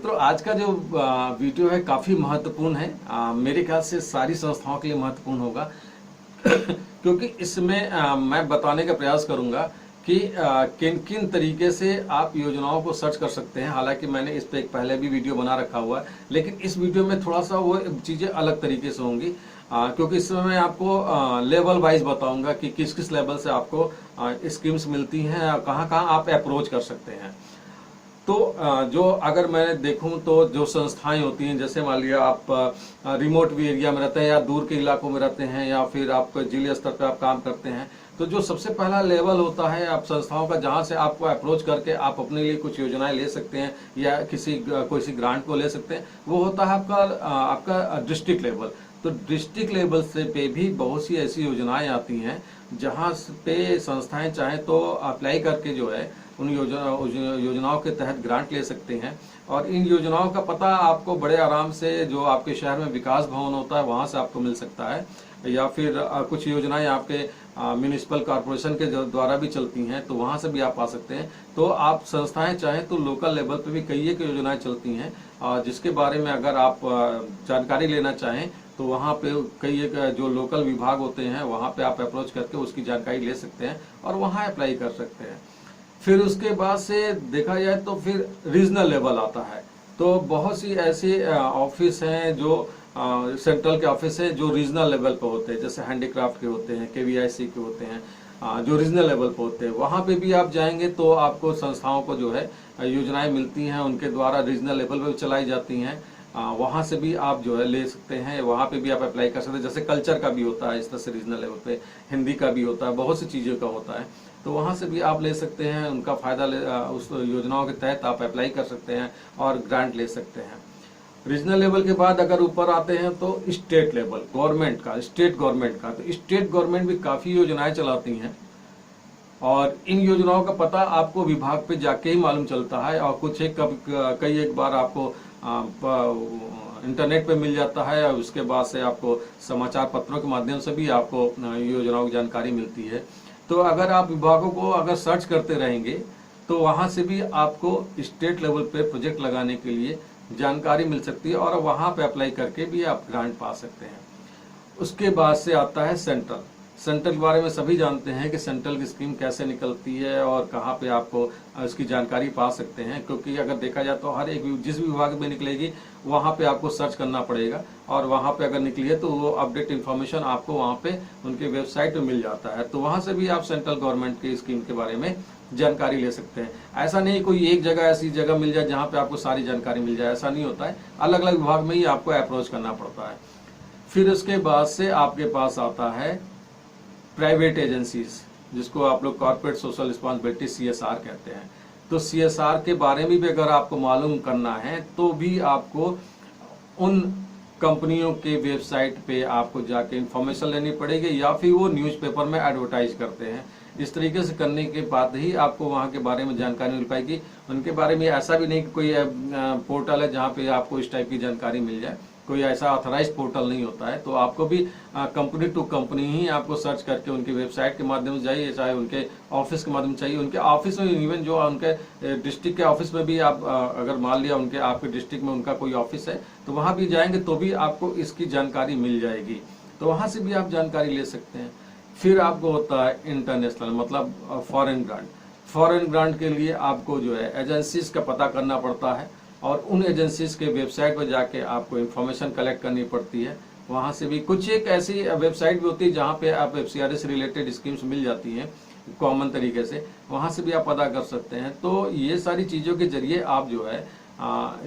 मित्रों, आज का जो वीडियो है काफ़ी महत्वपूर्ण है। मेरे ख्याल से सारी संस्थाओं के लिए महत्वपूर्ण होगा क्योंकि इसमें मैं बताने का प्रयास करूंगा कि किन किन तरीके से आप योजनाओं को सर्च कर सकते हैं। हालांकि मैंने इस पे एक पहले भी वीडियो बना रखा हुआ है, लेकिन इस वीडियो में थोड़ा सा वो चीज़ें अलग तरीके से होंगी, क्योंकि इसमें मैं आपको लेवल वाइज बताऊंगा कि किस किस लेवल से आपको स्कीम्स मिलती हैं, कहाँ कहाँ आप अप्रोच कर सकते हैं। तो जो अगर मैं देखूं तो जो संस्थाएं होती हैं, जैसे मान लिया आप रिमोट भी एरिया में रहते हैं या दूर के इलाकों में रहते हैं या फिर आप जिले स्तर पर आप काम करते हैं, तो जो सबसे पहला लेवल होता है आप संस्थाओं का, जहां से आपको अप्रोच करके आप अपने लिए कुछ योजनाएं ले सकते हैं या कोई सी ग्रांट को ले सकते हैं, वो होता है आपका डिस्ट्रिक्ट लेवल। तो डिस्ट्रिक्ट लेवल से पे भी बहुत सी ऐसी योजनाएं आती हैं जहां पे संस्थाएं चाहें तो अप्लाई करके जो है उन योजनाओं के तहत ग्रांट ले सकते हैं। और इन योजनाओं का पता आपको बड़े आराम से जो आपके शहर में विकास भवन होता है वहां से आपको मिल सकता है, या फिर कुछ योजनाएं आपके म्यूनिसिपल कॉर्पोरेशन के द्वारा भी चलती हैं, तो वहां से भी आप पा सकते हैं। तो आप संस्थाएं चाहें तो लोकल लेवल पे भी कई एक योजनाएं चलती हैं, जिसके बारे में अगर आप जानकारी लेना चाहें तो वहाँ पे कई एक जो लोकल विभाग होते हैं वहाँ पे आप अप्रोच करके उसकी जानकारी ले सकते हैं और वहाँ अप्लाई कर सकते हैं। फिर उसके बाद से देखा जाए तो फिर रीजनल लेवल आता है। तो बहुत सी ऐसी ऑफिस हैं जो सेंट्रल के ऑफिस है जो रीजनल लेवल पर होते हैं, जैसे हैंडीक्राफ्ट के होते हैं, KVIC के होते हैं, जो रीजनल लेवल पर होते हैं। वहाँ पे भी आप जाएंगे तो आपको संस्थाओं को जो है योजनाएं मिलती हैं, उनके द्वारा रीजनल लेवल पर चलाई जाती हैं। वहाँ से भी आप जो है ले सकते हैं, वहाँ पे भी आप अप्लाई कर सकते हैं। जैसे कल्चर का भी होता है इस तरह से रीजनल लेवल पे, हिंदी का भी होता है, बहुत सी चीज़ों का होता है, तो वहाँ से भी आप ले सकते हैं। उनका फायदा उस योजनाओं के तहत आप अप्लाई कर सकते हैं और ग्रांट ले सकते हैं। रीजनल लेवल के बाद अगर ऊपर आते हैं तो स्टेट लेवल, गवर्नमेंट का, स्टेट गवर्नमेंट का, तो स्टेट गवर्नमेंट भी काफ़ी योजनाएं चलाती हैं और इन योजनाओं का पता आपको विभाग पे जाके ही मालूम चलता है, और कुछ कई एक बार आपको इंटरनेट पे मिल जाता है, और उसके बाद से आपको समाचार पत्रों के माध्यम से भी आपको योजनाओं की जानकारी मिलती है। तो अगर आप विभागों को अगर सर्च करते रहेंगे तो वहाँ से भी आपको स्टेट लेवल पे प्रोजेक्ट लगाने के लिए जानकारी मिल सकती है और वहाँ पे अप्लाई करके भी आप ग्रांट पा सकते हैं। उसके बाद से आता है सेंट्रल। सेंट्रल के बारे में सभी जानते हैं कि सेंट्रल की स्कीम कैसे निकलती है और कहाँ पे आपको उसकी जानकारी पा सकते हैं, क्योंकि अगर देखा जाए तो हर एक जिस भी विभाग में निकलेगी वहाँ पे आपको सर्च करना पड़ेगा, और वहाँ पे अगर निकली है तो वो अपडेट इन्फॉर्मेशन आपको वहाँ पे उनके वेबसाइट पे मिल जाता है। तो वहाँ से भी आप सेंट्रल गवर्नमेंट की स्कीम के बारे में जानकारी ले सकते हैं। ऐसा नहीं कोई एक जगह ऐसी जगह मिल जाए जहाँ पे आपको सारी जानकारी मिल जाए, ऐसा नहीं होता है। अलग अलग विभाग में ही आपको अप्रोच करना पड़ता है। फिर उसके बाद से आपके पास आता है प्राइवेट एजेंसीज, जिसको आप लोग कॉर्पोरेट सोशल रिस्पॉन्सिबिलिटी CSR कहते हैं। तो CSR के बारे में भी अगर आपको मालूम करना है तो भी आपको उन कंपनियों के वेबसाइट पे आपको जाके इंफॉर्मेशन लेनी पड़ेगी, या फिर वो न्यूज़पेपर में एडवर्टाइज करते हैं। इस तरीके से करने के बाद ही आपको वहाँ के बारे में जानकारी मिल पाएगी। उनके बारे में ऐसा भी नहीं कि कोई पोर्टल है जहाँ पे आपको इस टाइप की जानकारी मिल जाए, कोई ऐसा ऑथराइज पोर्टल नहीं होता है। तो आपको भी कंपनी टू कंपनी ही आपको सर्च करके उनकी वेबसाइट के माध्यम से चाहिए, चाहे उनके ऑफिस के माध्यम से चाहिए, उनके ऑफिस में, इवन जो उनके डिस्ट्रिक्ट के ऑफिस में भी आप अगर मान लिया उनके आपके डिस्ट्रिक्ट में उनका कोई ऑफिस है तो वहाँ भी जाएंगे तो भी आपको इसकी जानकारी मिल जाएगी, तो वहाँ से भी आप जानकारी ले सकते हैं। फिर आपको होता है इंटरनेशनल, मतलब फॉरेन ग्रांट। फॉरेन ग्रांट के लिए आपको जो है एजेंसीज का पता करना पड़ता है और उन एजेंसीज के वेबसाइट पर जाके आपको इन्फॉर्मेशन कलेक्ट करनी पड़ती है। वहाँ से भी कुछ एक ऐसी वेबसाइट भी होती है जहाँ पे आप FCRA से रिलेटेड स्कीम्स मिल जाती हैं कॉमन तरीके से, वहाँ से भी आप पता कर सकते हैं। तो ये सारी चीज़ों के जरिए आप जो है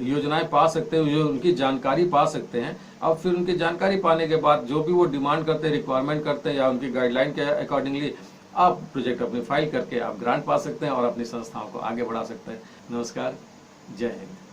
योजनाएं पा सकते हैं, जो उनकी जानकारी पा सकते हैं। अब फिर उनकी जानकारी पाने के बाद जो भी वो डिमांड करते हैं, रिक्वायरमेंट करते हैं, या उनकी गाइडलाइन के अकॉर्डिंगली आप प्रोजेक्ट अपनी फाइल करके आप ग्रांट पा सकते हैं और अपनी संस्थाओं को आगे बढ़ा सकते हैं। नमस्कार, जय हिंद।